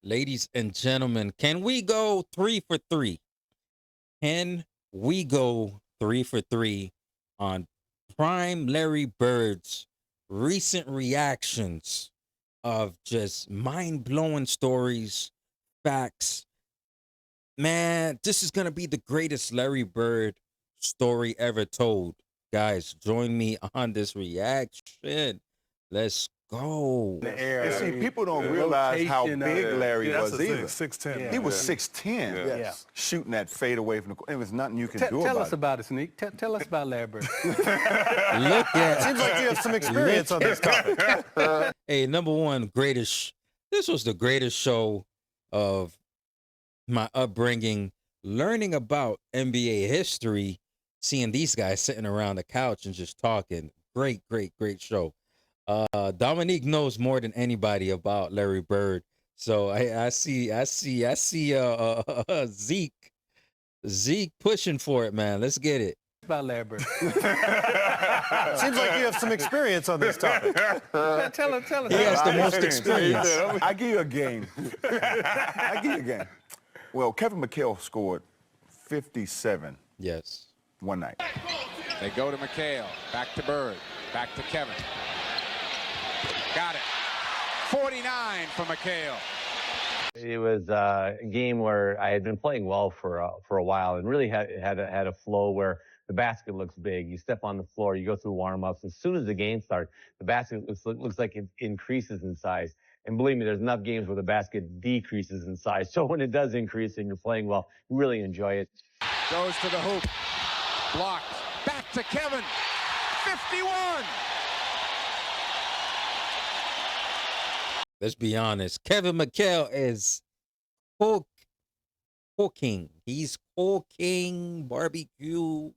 Ladies and gentlemen, can we go 3 for 3? Can we go 3 for 3 on Prime Larry Bird's recent reactions of just mind-blowing stories, facts? Man, this is going to be the greatest Larry Bird story ever told. Guys, join me on this reaction. Let's go. The air. And see, people don't realize how big Larry was either. 6'10". He was 6'10", Yes. shooting that fade away from the court. There was nothing you can do Tell about us about it, Sneak. Tell us about Larry Bird. Look at Seems like you have some experience on this topic. Hey, number one, this was the greatest show of my upbringing, learning about NBA history, seeing these guys sitting around the couch and just talking. Great show. Dominique knows more than anybody about Larry Bird. So I see Zeke pushing for it, man. Let's get it. About Larry Bird. Seems like you have some experience on this topic. Tell us. He has the most experience. I give you a game. I give you a game. Well, Kevin McHale scored 57 Yes. one night. They go to McHale, back to Bird, back to Kevin. Got it. 49 for McHale. It was a game where I had been playing well for a while and really had a flow where the basket looks big. You step on the floor, you go through warm-ups. As soon as the game starts, the basket looks like it increases in size. And believe me, there's enough games where the basket decreases in size. So when it does increase and you're playing well, you really enjoy it. Goes to the hoop. Blocked. Back to Kevin. 51. Let's be honest. Kevin McHale is cooking. He's cooking barbecue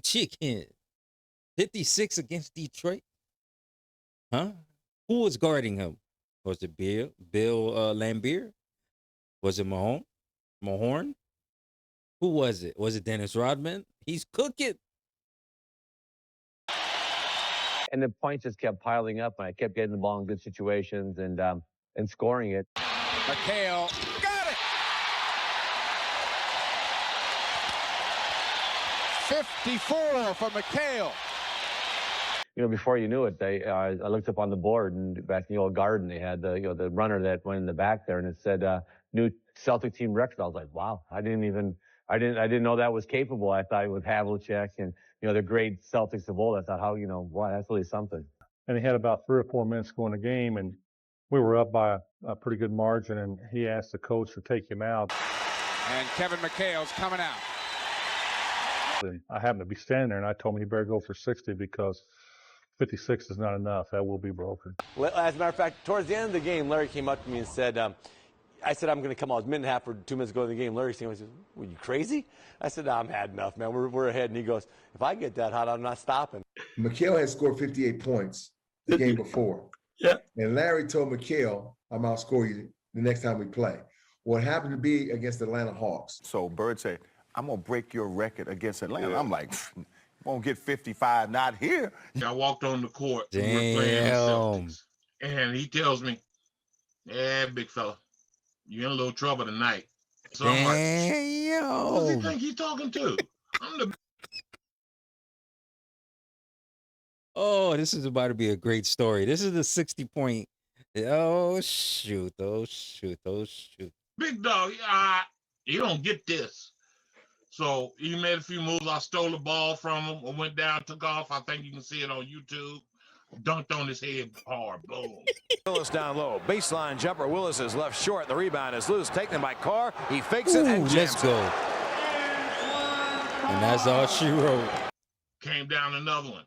chicken. 56 against Detroit. Huh? Who was guarding him? Was it Bill Lambier? Was it Mahorn? Who was it? Was it Dennis Rodman? He's cooking. And the points just kept piling up, and I kept getting the ball in good situations and scoring it. McHale got it. 54 for McHale. You know, before you knew it, I looked up on the board, and back in the old Garden, they had the runner that went in the back there, and it said new Celtic team record. I was like, wow, I didn't know that was capable. I thought it was Havlicek and the great Celtics of old. I thought, wow, that's really something. And he had about 3 or 4 minutes to go in the game, and we were up by a pretty good margin, and he asked the coach to take him out. And Kevin McHale's coming out. And I happened to be standing there, and I told him he better go for 60 because 56 is not enough. That will be broken. As a matter of fact, towards the end of the game, Larry came up to me and said, I said, I'm going to come out a minute and a half or 2 minutes ago in the game. Larry said, were you crazy? I said, no, I'm had enough, man. We're ahead. And he goes, if I get that hot, I'm not stopping. McHale had scored 58 points the game before. Yeah. And Larry told McHale, I'm outscore you the next time we play. What happened to be against the Atlanta Hawks. So Bird said, I'm going to break your record against Atlanta. Yeah. I'm like, won't get 55, not here. I walked on the court. Damn. We're playing the Celtics. And he tells me, yeah, big fella, you're in a little trouble tonight. So I'm like, who does he think he's talking to? I'm the... Oh, this is about to be a great story. This is the 60-point. Oh, shoot. Big dog, you don't get this. So he made a few moves. I stole the ball from him. I went down, took off. I think you can see it on YouTube. Dunked on his head hard. Boom. Willis down low. Baseline jumper. Willis is left short. The rebound is loose. Taken by Carr. He fakes it and jams let's go. And that's all she wrote. Came down another one.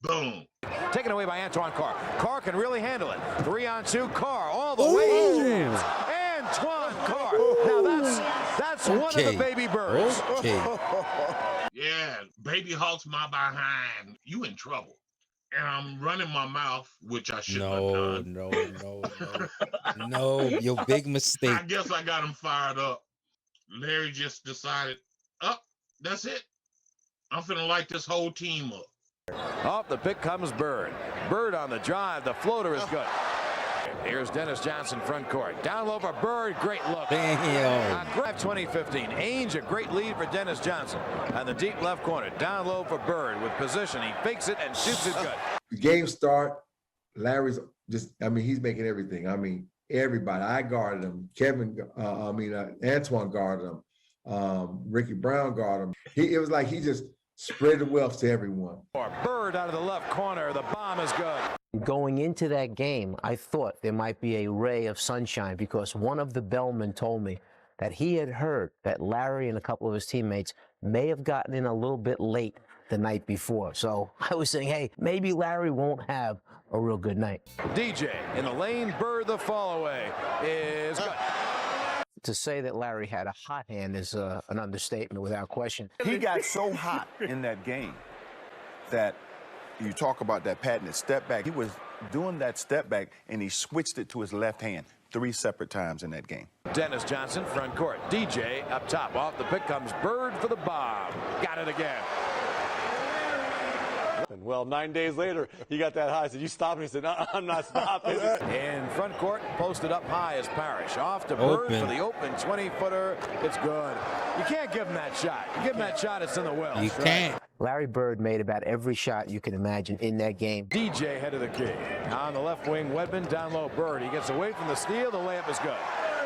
Boom. Taken away by Antoine Carr. Carr can really handle it. 3-on-2. Carr all the way. He jams. Antoine Carr. Now that's one of the baby birds. Okay. Yeah, baby Hawks my behind. You in trouble. And I'm running my mouth, which I shouldn't have done. No, your big mistake. I guess I got him fired up. Larry just decided, that's it. I'm finna light this whole team up. Off the pick comes Bird. Bird on the drive. The floater is good. Here's Dennis Johnson, front court. Down low for Bird. Great look. Damn. 2015. Ainge, a great lead for Dennis Johnson. On the deep left corner. Down low for Bird with position. He fakes it and shoots it good. The game start, Larry's just, he's making everything. Everybody. I guarded him. Antoine guarded him. Ricky Brown guarded him. It was like he just spread the wealth to everyone. Bird out of the left corner. The bomb is good. Going into that game, I thought there might be a ray of sunshine because one of the bellmen told me that he had heard that Larry and a couple of his teammates may have gotten in a little bit late the night before. So I was saying, hey, maybe Larry won't have a real good night. DJ in the lane. Bird, the fall away is good. To say that Larry had a hot hand is an understatement without question. He got so hot in that game that you talk about that patented step back. He was doing that step back, and he switched it to his left hand 3 separate times in that game. Dennis Johnson, front court. DJ up top. Off the pick comes Bird for the bomb. Got it again. Well, 9 days later, he got that high. I said, you stopping? He said, no, I'm not stopping. In front court, posted up high is Parrish. Off to Bird for the open 20-footer. It's good. You can't give him that shot. You give him that shot, it's in the well. You can't. Larry Bird made about every shot you can imagine in that game. DJ head of the key. On the left wing, Wedman, down low, Bird. He gets away from the steal. The layup is good.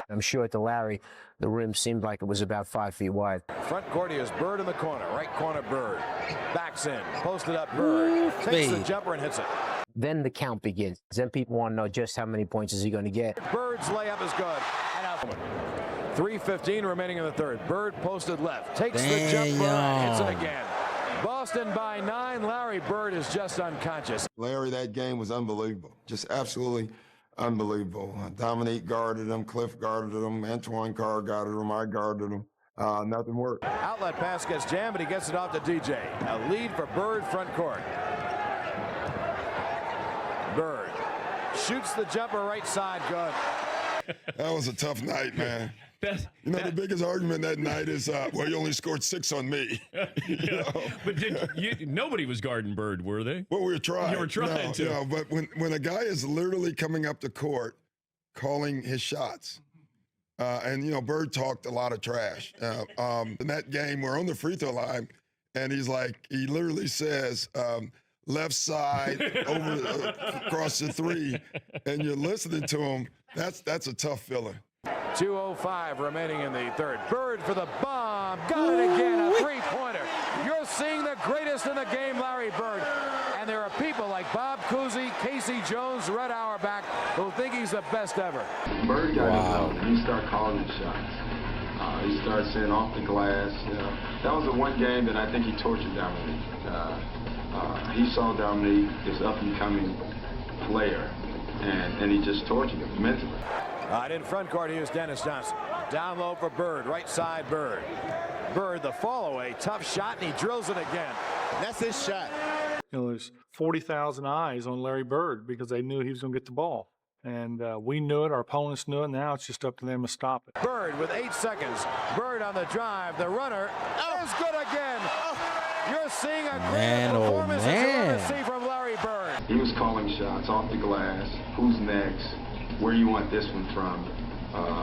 I'm sure to Larry, the rim seemed like it was about 5 feet wide. Front court, he has Bird in the corner. Right corner, Bird. Backs in. Posted up, Bird. Takes the jumper and hits it. Then the count begins. Then people want to know just how many points is he going to get. Bird's layup is good. And out. 3:15 remaining in the third. Bird posted left. Takes the jumper and hits it again. Boston by 9. Larry Bird is just unconscious. Larry, that game was unbelievable. Just absolutely unbelievable. Dominique guarded him. Cliff guarded him. Antoine Carr guarded him. I guarded him. Nothing worked. Outlet pass gets jammed, but he gets it off to DJ. A lead for Bird front court. Bird shoots the jumper right side. Good. That was a tough night, man. The biggest argument that night is, well, you only scored 6 on me. But nobody was guarding Bird, were they? Well, we were trying. You were trying to. No, but when a guy is literally coming up the court, calling his shots, and Bird talked a lot of trash. In that game, we're on the free throw line, and he literally says, left side across the 3, and you're listening to him. That's a tough feeling. 2:05 remaining in the third. Bird for the bomb. Got it again. A three-pointer. You're seeing the greatest in the game, Larry Bird. And there are people like Bob Cousy, Casey Jones, Red Auerbach, who think he's the best ever. Bird got his own. He started calling his shots. He started saying off the glass. That was the one game that I think he tortured Dominique. He saw Dominique, this up-and-coming player, and he just tortured him mentally. In front court, here's Dennis Johnson. Down low for Bird. Right side, Bird. Bird, the fall away. Tough shot, and he drills it again. That's his shot. There's 40,000 eyes on Larry Bird because they knew he was going to get the ball. And we knew it. Our opponents knew it. Now it's just up to them to stop it. Bird with 8 seconds. Bird on the drive. The runner is good again. You're seeing a great performance that you want to see from Larry Bird. He was calling shots off the glass. Who's next? Where you want this one from?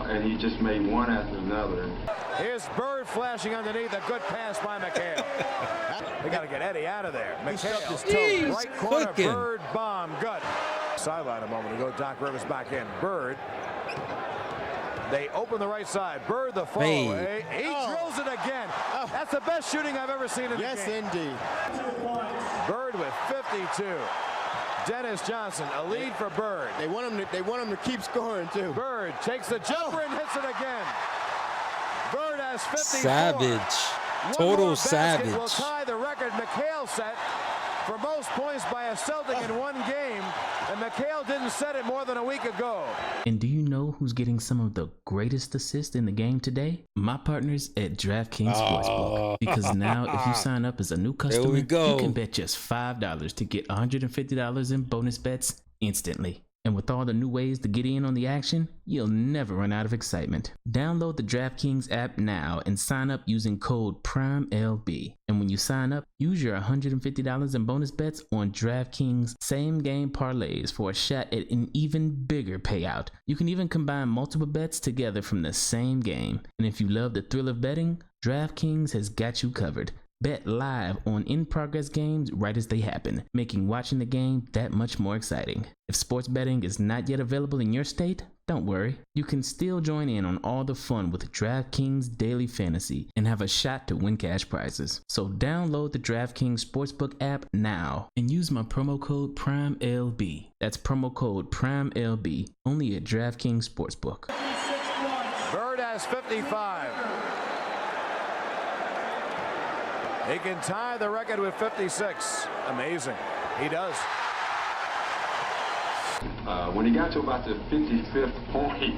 And he just made one after another. Here's Bird flashing underneath. A good pass by McHale. We got to get Eddie out of there. McHale, right corner, Bird, bomb, good. Sideline a moment ago. Doc Rivers back in. Bird. They open the right side. Bird, the fall away. He drills it again. That's the best shooting I've ever seen in the game. Yes, indeed. Bird with 52. Dennis Johnson, a lead for Bird. They want him to keep scoring too. Bird takes the jumper and hits it again. Bird has 54. Savage. Total savage. Will tie the record McHale set for most points by a Celtic in one game, and McHale didn't set it more than a week ago. And do you know who's getting some of the greatest assists in the game today? My partners at DraftKings Sportsbook. Because now if you sign up as a new customer, you can bet just $5 to get $150 in bonus bets instantly. And with all the new ways to get in on the action, you'll never run out of excitement. Download the DraftKings app now and sign up using code PRIMELB. And when you sign up, use your $150 in bonus bets on DraftKings same-game parlays for a shot at an even bigger payout. You can even combine multiple bets together from the same game. And if you love the thrill of betting, DraftKings has got you covered. Bet live on in-progress games right as they happen, making watching the game that much more exciting. If sports betting is not yet available in your state, don't worry. You can still join in on all the fun with DraftKings Daily Fantasy and have a shot to win cash prizes. So download the DraftKings Sportsbook app now and use my promo code PRIMELB. That's promo code PRIMELB, only at DraftKings Sportsbook. Bird has 55. He can tie the record with 56. Amazing. He does. When he got to about the 55th point,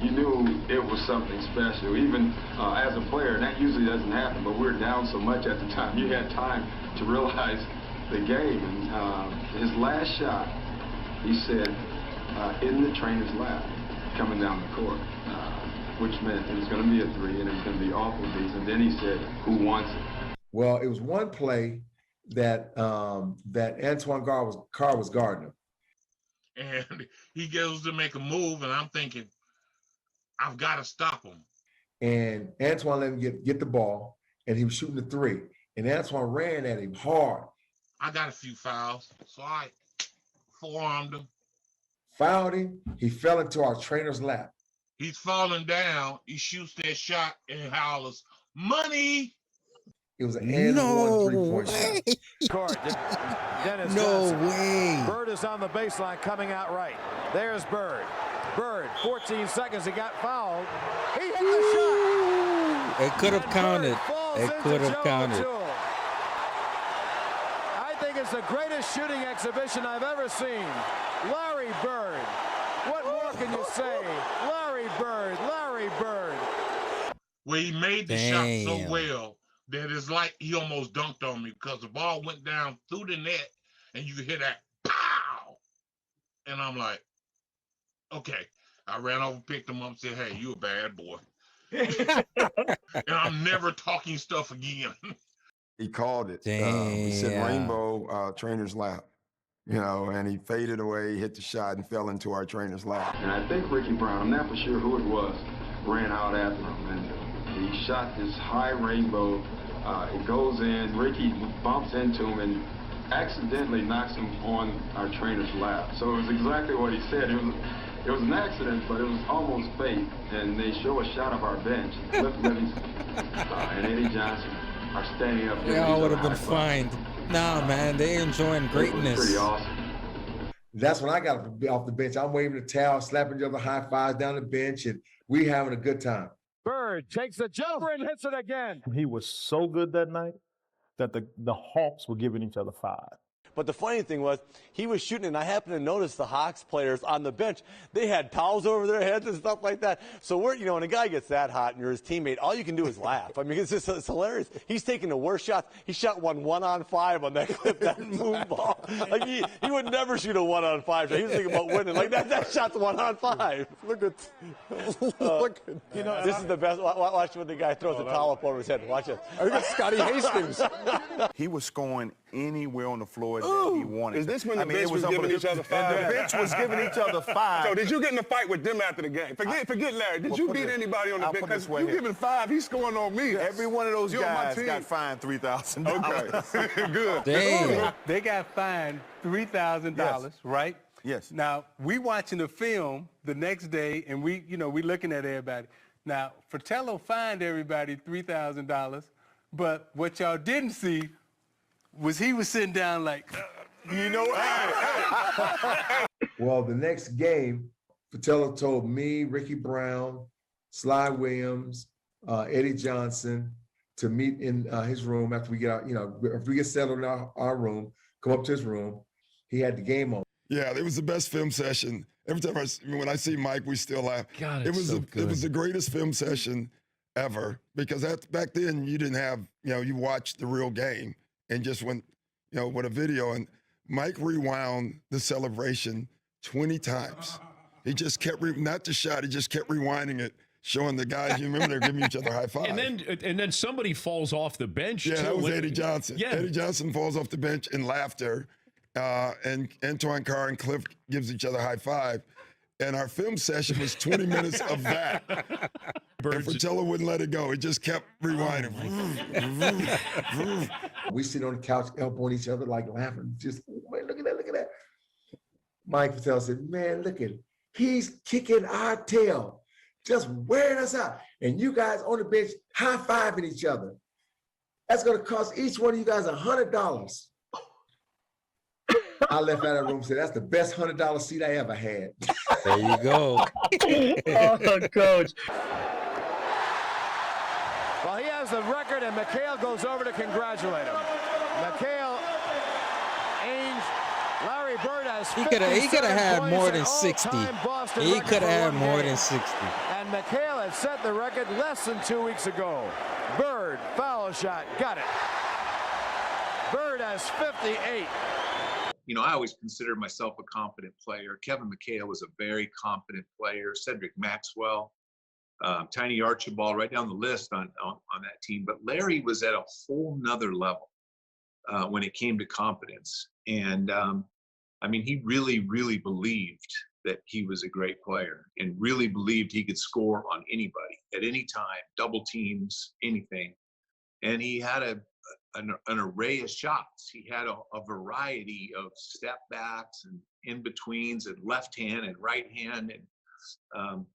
you knew it was something special. Even as a player, and that usually doesn't happen, but we were down so much at the time, you had time to realize the game. And his last shot, he said, in the trainer's lap, coming down the court, which meant it was going to be a three and it was going to be awful decent. Then he said, who wants it? Well, it was one play that Antoine Carr was guarding him. And he goes to make a move, and I'm thinking, I've got to stop him. And Antoine let him get the ball, and he was shooting the three. And Antoine ran at him hard. I got a few fouls, so I forearmed him. Fouled him. He fell into our trainer's lap. He's falling down. He shoots that shot and hollers, "Money!" It was an and one three-point shot. Dennis No Johnson. way. Bird is on the baseline coming out right. There's Bird. Bird, 14 seconds. He got fouled. He hit the shot. It could have counted. It could have counted. I think it's the greatest shooting exhibition I've ever seen. Larry Bird. What more can you say? Larry Bird. Larry Bird. Where he made the shot so well that it's like he almost dunked on me because the ball went down through the net and you could hear that pow. And I'm like, okay. I ran over, picked him up, and said, "Hey, you a bad boy." And I'm never talking stuff again. He called it. Damn. He said rainbow trainer's lap, you know, and he faded away, hit the shot, and fell into our trainer's lap. And I think Ricky Brown, I'm not for sure who it was, ran out after him. And he shot this high rainbow. It goes in. Ricky bumps into him and accidentally knocks him on our trainer's lap. So it was exactly what he said. It was an accident, but it was almost fate. And they show a shot of our bench. Cliff Livingston and Eddie Johnson are standing up. They all would have been fined. Nah, man, they enjoying greatness. Pretty awesome. That's when I got off the bench. I'm waving the towel, slapping each other high fives down the bench, and we having a good time. Bird takes the jumper and hits it again. He was so good that night that the Hawks were giving each other five. But the funny thing was, he was shooting, and I happened to notice the Hawks players on the bench, they had towels over their heads and stuff like that. So we're, you know, when a guy gets that hot and you're his teammate, all you can do is laugh. I mean, it's hilarious. He's taking the worst shots. He shot 1-on-5 on that clip, that moon ball. Like, he would never shoot a 1-on-5 shot. He was thinking about winning. Like, that shot's 1-on-5. Look at, you know, this is the best. Watch when the guy throws the towel up over his head. Watch it. I think it's Scotty Hastings. He was scoring anywhere on the floor that he wanted. Is this when the bench was giving each other five? The bench was giving each other five. So did you get in a fight with them after the game? Forget Larry. Did you beat anybody on the bench? Because you giving five, he's scoring on me. Every one of those guys got fined $3,000. Okay, good. Damn. They got fined $3,000, right? Yes. Now, we watching the film the next day, and we looking at everybody. Now, Fratello fined everybody $3,000, but what y'all didn't see was he was sitting down like, you know what? Well, the next game, Fratello told me, Ricky Brown, Sly Williams, Eddie Johnson to meet in his room after we get out, after we get settled in our room, come up to his room. He had the game on. Yeah, it was the best film session. Every time when I see Mike, we still laugh. God, it was so good. It was the greatest film session ever because back then you didn't have, you watched the real game and just went, with a video. And Mike rewound the celebration 20 times. He just kept, not the shot, he just kept rewinding it, showing the guys, you remember, they're giving each other high five. And then somebody falls off the bench. Yeah, too. that was Eddie Johnson. Yeah. Eddie Johnson falls off the bench in laughter, and Antoine Carr and Cliff gives each other high five. And our film session was 20 minutes of that. And Fratello wouldn't let it go. He just kept rewinding. We sit on the couch, elbowing each other, like laughing. Just, man, look at that, look at that. Mike Fratello said, man, look at it. He's kicking our tail, just wearing us out. And you guys on the bench high-fiving each other. That's going to cost each one of you guys $100. I left out of the room and said, that's the best $100 seat I ever had. There you go. Oh, Coach. Well, he has the record, and McHale goes over to congratulate him. McHale, Ainge, Larry Bird has He could have had more than 60. He could have had more than 60. And McHale had set the record less than 2 weeks ago. Bird, foul shot, got it. Bird has 58. You know, I always considered myself a competent player. Kevin McHale was a very competent player. Cedric Maxwell, Tiny Archibald, right down the list on that team. But Larry was at a whole nother level when it came to competence. And I mean, he really, really believed that he was a great player and really believed he could score on anybody at any time, double teams, anything. And he had an array of shots. He had a variety of step backs and in betweens and left hand and right hand. And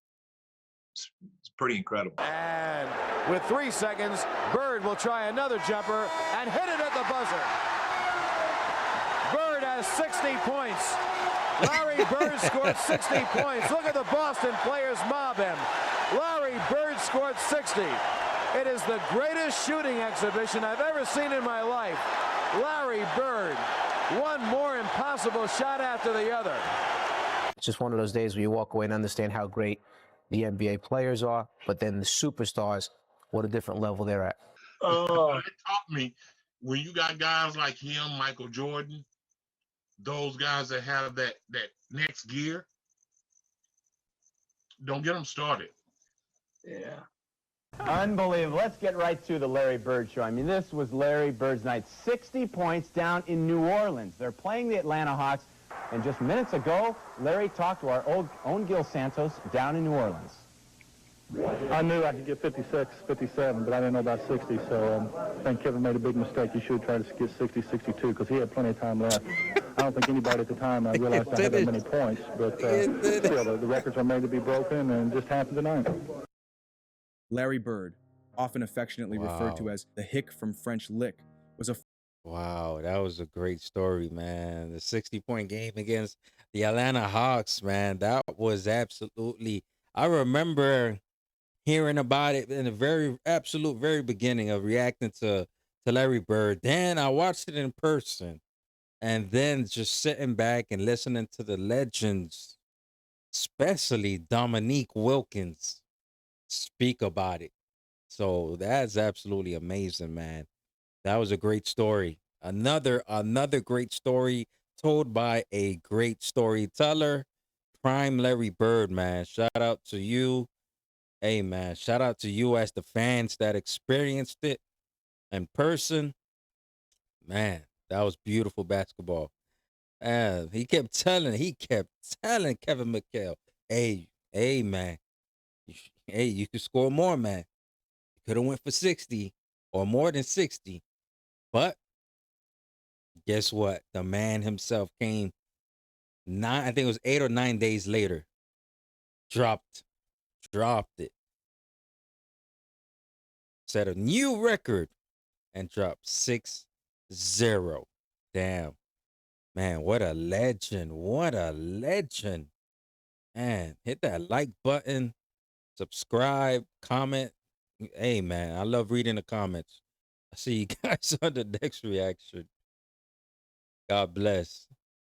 it's pretty incredible. And with 3 seconds, Bird will try another jumper and hit it at the buzzer. Bird has 60 points. Larry Bird scored 60 points. Look at the Boston players mob him. Larry Bird scored 60. It is the greatest shooting exhibition I've ever seen in my life. Larry Bird, one more impossible shot after the other. It's just one of those days where you walk away and understand how great the NBA players are, but then the superstars, what a different level they're at. It taught me, when you got guys like him, Michael Jordan, those guys that have that next gear, don't get them started. Yeah. Unbelievable. Let's get right to the Larry Bird show. I mean, this was Larry Bird's night. 60 points down in New Orleans. They're playing the Atlanta Hawks. And just minutes ago, Larry talked to our own Gil Santos down in New Orleans. I knew I could get 56, 57, but I didn't know about 60, so I think Kevin made a big mistake. He should try to get 60, 62, because he had plenty of time left. I don't think anybody at the time realized I had that many points, but still, the records are made to be broken, and it just happened tonight. Larry Bird, often affectionately referred to as the Hick from French Lick, was a... Wow, that was a great story, man. The 60-point game against the Atlanta Hawks, man. That was absolutely... I remember hearing about it in the very beginning of reacting to Larry Bird. Then I watched it in person, and then just sitting back and listening to the legends, especially Dominique Wilkins, speak about it. So that's absolutely amazing, man. That was a great story. Another great story told by a great storyteller, Prime Larry Bird, man. Shout out to you. Hey, man, shout out to you as the fans that experienced it in person. Man, that was beautiful basketball. And he kept telling Kevin McHale, hey, man, hey, you could score more, man. You could have went for 60 or more than 60. But guess what? The man himself came I think it was 8 or 9 days later. Dropped it. Set a new record and dropped 6-0. Damn. Man, what a legend. What a legend. Man, hit that like button, subscribe, comment. Hey, man, I love reading the comments. I see you guys on the next reaction. God bless.